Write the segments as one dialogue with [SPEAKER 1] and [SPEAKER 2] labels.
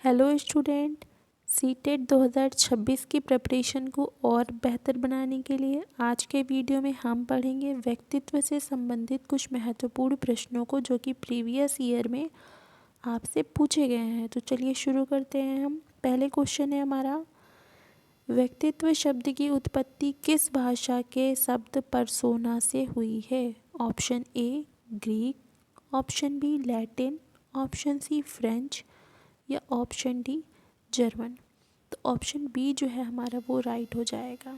[SPEAKER 1] Hello student, CTET 2026 की preparation को और बेहतर बनाने के लिए आज के वीडियो में हम पढ़ेंगे व्यक्तित्व से संबंधित कुछ महत्वपूर्ण प्रश्नों को जो कि प्रीवियस ईयर में आपसे पूछे गए हैं। तो चलिए शुरू करते हैं हम। पहले क्वेश्चन है हमारा, व्यक्तित्व शब्द की उत्पत्ति किस भाषा के शब्द पर्सोना से हुई है? Option A Greek, option B Latin, option C French या ऑप्शन डी जर्मन। तो ऑप्शन बी जो है हमारा वो राइट हो जाएगा।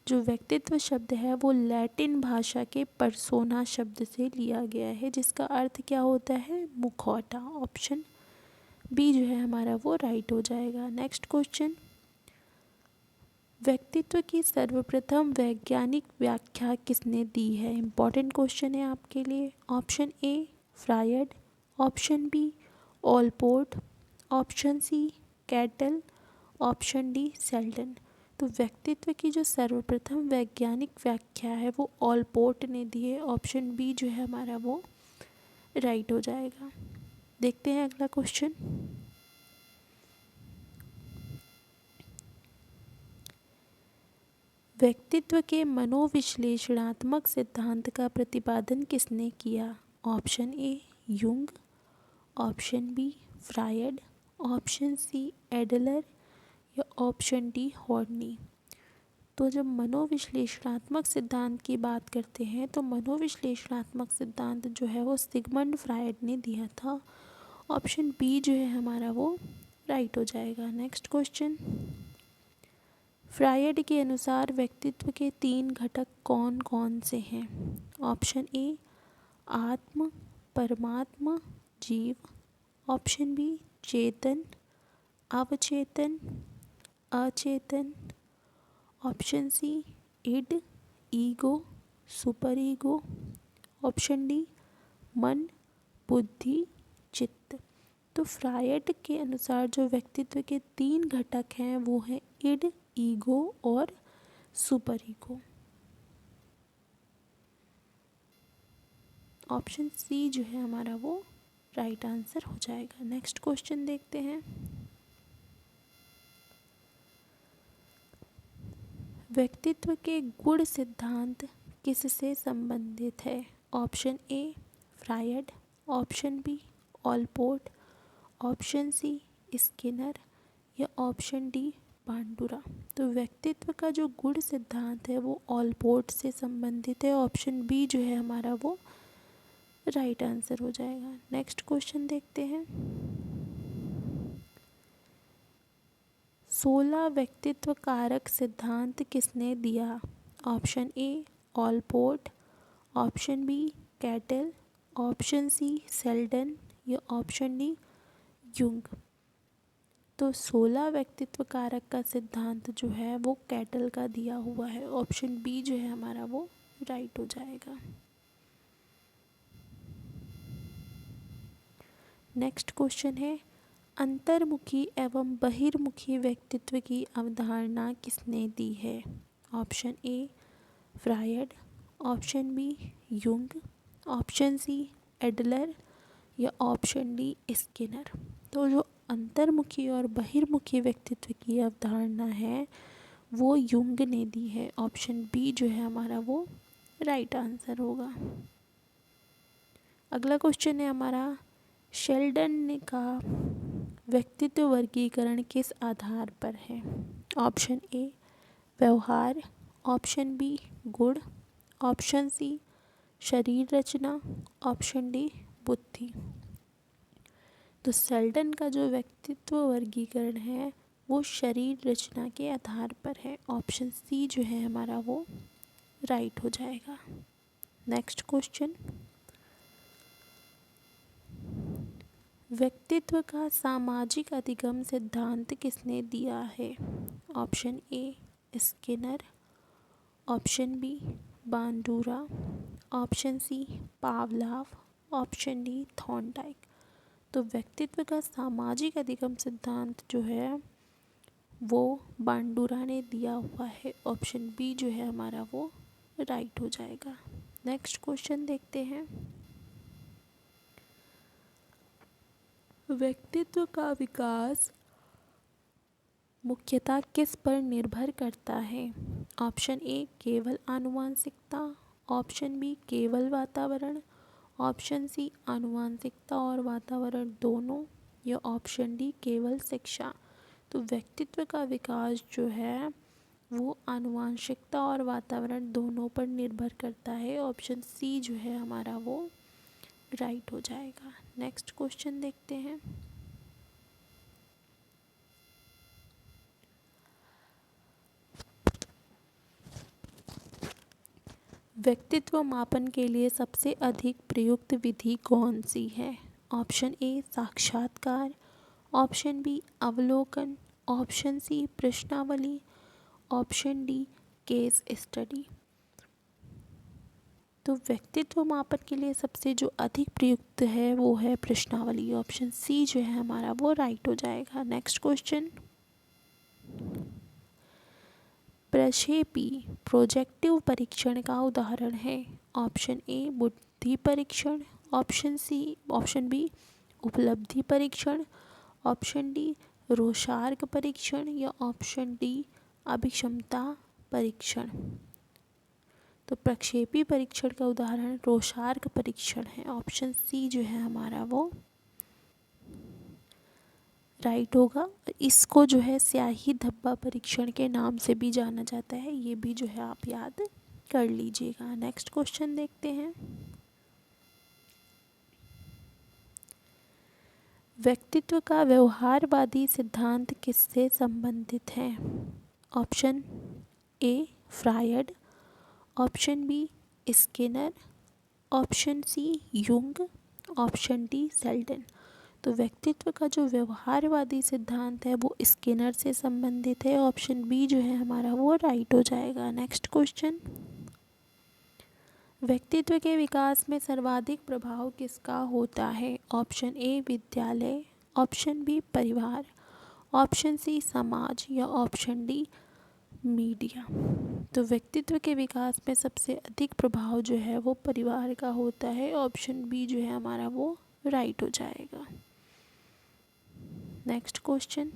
[SPEAKER 1] जो व्यक्तित्व शब्द है वो लैटिन भाषा के पर्सोना शब्द से लिया गया है, जिसका अर्थ क्या होता है? मुखौटा। ऑप्शन बी जो है हमारा वो राइट हो जाएगा। नेक्स्ट क्वेश्चन, व्यक्तित्व की सर्वप्रथम वैज्ञानिक व्याख्या किसने दी है? इंपॉर्टेंट क्वेश्चन है आपके लिए। Option A Freud, option B Allport, option C Cattell, option D Sheldon. तो व्यक्तित्व की जो सर्वप्रथम वैज्ञानिक व्याख्या है वो ऑलपोर्ट ने दी है। ऑप्शन बी जो है हमारा वो राइट हो जाएगा। देखते हैं अगला क्वेश्चन, व्यक्तित्व के मनोविश्लेषणात्मक सिद्धांत का प्रतिपादन किसने किया? Option A Jung, option B Freud, option C Adler या ऑप्शन डी हॉर्नी। तो जब मनोविश्लेषणात्मक सिद्धांत की बात करते हैं तो मनोविश्लेषणात्मक सिद्धांत जो है वो सिगमंड फ्रायड ने दिया था। ऑप्शन बी जो है हमारा वो राइट हो जाएगा। नेक्स्ट क्वेश्चन, फ्रायड के अनुसार व्यक्तित्व के 3 घटक कौन कौन से हैं? ऑप्शन ए आत्म, परमात्मा, जीव, ऑप्शन बी चेतन, अवचेतन, अचेतन, option C id, ego, super ego, option D मन, बुद्धि, चित्त। तो फ्रायड के अनुसार जो व्यक्तित्व के 3 घटक हैं वो हैं इड, ईगो और सुपर ईगो। ऑप्शन सी जो है हमारा वो राइट आंसर हो जाएगा। नेक्स्ट क्वेश्चन देखते हैं, व्यक्तित्व के गुण सिद्धांत किससे संबंधित है? Option A Freud, option B Allport, option C Skinner या ऑप्शन डी बांडुरा। तो व्यक्तित्व का जो गुण सिद्धांत है वो ऑलपोर्ट से संबंधित है। ऑप्शन बी जो है हमारा वो राइट आंसर हो जाएगा। नेक्स्ट क्वेश्चन देखते हैं, 16 व्यक्तित्व कारक सिद्धांत किसने दिया? Option A Allport, option B Cattell, option C Sheldon या ऑप्शन डी यूंग। तो 16 व्यक्तित्व कारक का सिद्धांत जो है वो कैटल का दिया हुआ है। ऑप्शन बी जो है हमारा वो राइट हो जाएगा। नेक्स्ट क्वेश्चन है, अंतर्मुखी एवं बहिर्मुखी व्यक्तित्व की अवधारणा किसने दी है? Option A Freud, option B Jung, option C Adler या ऑप्शन डी स्किनर। तो जो अंतर्मुखी और बहिर्मुखी व्यक्तित्व की अवधारणा है वो यूंग ने दी है। ऑप्शन बी जो है हमारा वो राइट आंसर होगा। अगला क्वेश्चन है हमारा, शेल्डन का व्यक्तित्व वर्गीकरण किस आधार पर है? ऑप्शन ए व्यवहार, ऑप्शन बी गुण, ऑप्शन सी शरीर रचना, ऑप्शन डी बुद्धि। तो शेल्डन का जो व्यक्तित्व वर्गीकरण है वो शरीर रचना के आधार पर है। ऑप्शन सी जो है हमारा वो राइट हो जाएगा। नेक्स्ट क्वेश्चन, व्यक्तित्व का सामाजिक अधिगम सिद्धांत किसने दिया है? Option A Skinner, option B Bandura, option C Pavlov, option D Thorndike. तो व्यक्तित्व का सामाजिक अधिगम सिद्धांत जो है वो बांडुरा ने दिया हुआ है। ऑप्शन बी जो है हमारा वो राइट हो जाएगा। नेक्स्ट क्वेश्चन देखते हैं, व्यक्तित्व का विकास मुख्यतः किस पर निर्भर करता है? ऑप्शन ए केवल आनुवंशिकता, ऑप्शन बी केवल वातावरण, ऑप्शन सी आनुवंशिकता और वातावरण दोनों, या ऑप्शन डी केवल शिक्षा। तो व्यक्तित्व का विकास जो है वो आनुवंशिकता और वातावरण दोनों पर निर्भर करता है। ऑप्शन सी जो है हमारा वो राइट हो जाएगा। नेक्स्ट क्वेश्चन देखते हैं। व्यक्तित्व मापन के लिए सबसे अधिक प्रयुक्त विधि कौन सी है? ऑप्शन ए साक्षात्कार, ऑप्शन बी अवलोकन, ऑप्शन सी प्रश्नावली, ऑप्शन डी केस स्टडी। तो व्यक्तित्व मापन के लिए सबसे जो अधिक प्रयुक्त है वो है प्रश्नावली। ऑप्शन सी जो है हमारा वो राइट हो जाएगा। Next question. प्रक्षेपी प्रोजेक्टिव परीक्षण का उदाहरण है? ऑप्शन ए बुद्धि परीक्षण, ऑप्शन बी उपलब्धि परीक्षण, ऑप्शन डी रोशार्क परीक्षण, या ऑप्शन डी अभिक्षमता परीक्षण। तो प्रक्षेपी परीक्षण का उदाहरण रोशार्क परीक्षण है। ऑप्शन सी जो है हमारा वो राइट होगा। इसको जो है स्याही धब्बा परीक्षण के नाम से भी जाना जाता है, ये भी जो है आप याद कर लीजिएगा। नेक्स्ट क्वेश्चन देखते हैं। व्यक्तित्व का व्यवहारवादी सिद्धांत किससे संबंधित है? Option A Freud, option B Skinner, option C Jung, option D Sheldon. तो व्यक्तित्व का जो व्यवहारवादी सिद्धांत है वो स्किनर से संबंधित है। ऑप्शन बी जो है हमारा वो राइट हो जाएगा। Next question. व्यक्तित्व के विकास में सर्वाधिक प्रभाव किसका होता है? ऑप्शन ए विद्यालय, ऑप्शन बी परिवार, ऑप्शन सी समाज, या ऑप्शन डी मीडिया। तो व्यक्तित्व के विकास में सबसे अधिक प्रभाव जो है वो परिवार का होता है। ऑप्शन बी जो है हमारा वो राइट हो जाएगा। Next question.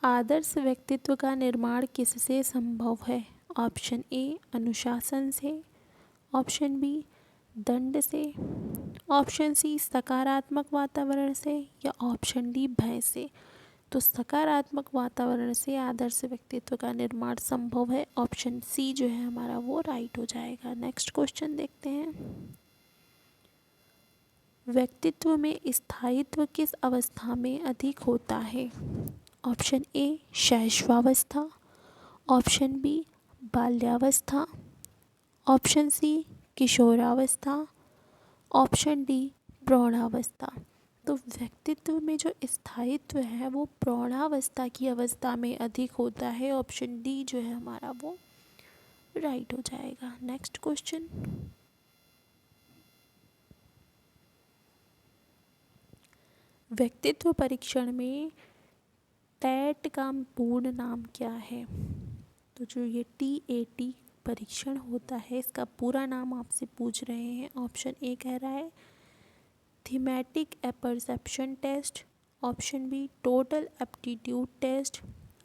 [SPEAKER 1] आदर्श व्यक्तित्व का निर्माण किससे संभव है? ऑप्शन ए अनुशासन से, ऑप्शन बी दंड से, ऑप्शन सी सकारात्मक वातावरण से, या ऑप्शन डी भय से। तो सकारात्मक वातावरण से आदर्श व्यक्तित्व का निर्माण संभव है। ऑप्शन सी जो है हमारा वो राइट हो जाएगा। नेक्स्ट क्वेश्चन देखते हैं। व्यक्तित्व में स्थायित्व किस अवस्था में अधिक होता है? ऑप्शन ए शैशवावस्था, ऑप्शन बी बाल्यावस्था, ऑप्शन सी किशोरावस्था, ऑप्शन डी प्रौढ़ावस्था। तो व्यक्तित्व में जो स्थायित्व है वो प्रौढ़ावस्था की अवस्था में अधिक होता है। ऑप्शन डी जो है हमारा वो राइट हो जाएगा। Next question. व्यक्तित्व परीक्षण में टैट का पूर्ण नाम क्या है? तो जो ये TAT परीक्षण होता है इसका पूरा नाम आपसे पूछ रहे हैं। ऑप्शन ए कह रहा है thematic apperception test, option B total aptitude test,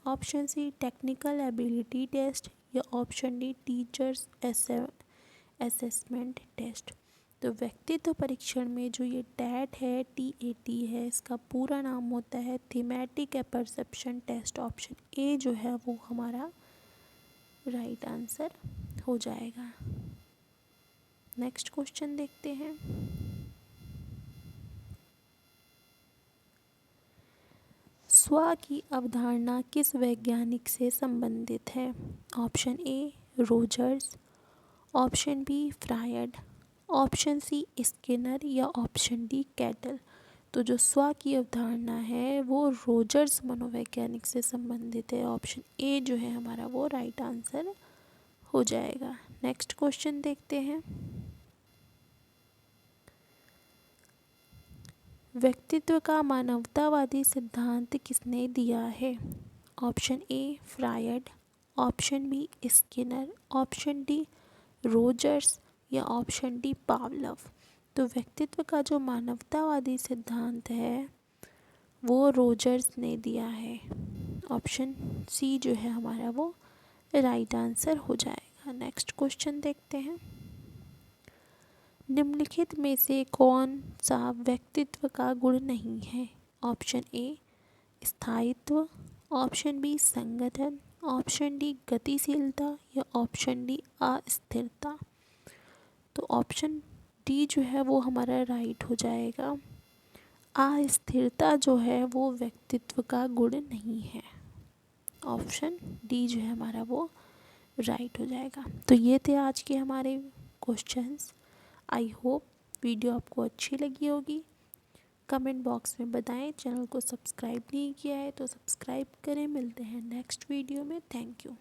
[SPEAKER 1] option C technical ability test, या option D teachers assessment test. तो व्यक्तित्व परीक्षण में जो ये टैट है TAT है इसका पूरा नाम होता है thematic apperception test. Option A जो है वो हमारा राइट आंसर हो जाएगा। नेक्स्ट क्वेश्चन देखते हैं। स्व की अवधारणा किस वैज्ञानिक से संबंधित है? Option A Rogers, option B Freud, option C Skinner, या ऑप्शन डी कैटल। तो जो स्व की अवधारणा है वो रोजर्स मनोवैज्ञानिक से संबंधित है। ऑप्शन ए जो है हमारा वो राइट आंसर हो जाएगा। नेक्स्ट क्वेश्चन देखते हैं। व्यक्तित्व का मानवतावादी सिद्धांत किसने दिया है? Option A Freud, option B Skinner, option D Rogers, या ऑप्शन डी पावलव। तो व्यक्तित्व का जो मानवतावादी सिद्धांत है वो रोजर्स ने दिया है। ऑप्शन सी जो है हमारा वो राइट आंसर हो जाएगा। नेक्स्ट क्वेश्चन देखते हैं। निम्नलिखित में से कौन सा व्यक्तित्व का गुण नहीं है? ऑप्शन ए स्थायित्व, ऑप्शन बी संगठन, ऑप्शन डी गतिशीलता या ऑप्शन डी अस्थिरता। तो ऑप्शन डी जो है वो हमारा राइट हो जाएगा। अस्थिरता जो है वो व्यक्तित्व का गुण नहीं है। ऑप्शन डी जो है हमारा वो राइट हो जाएगा। तो ये थे आज के हमारे क्वेश्चंस। आई होप वीडियो आपको अच्छी लगी होगी। कमेंट बॉक्स में बताएं। चैनल को सब्सक्राइब नहीं किया है तो सब्सक्राइब करें। मिलते हैं नेक्स्ट वीडियो में। Thank you.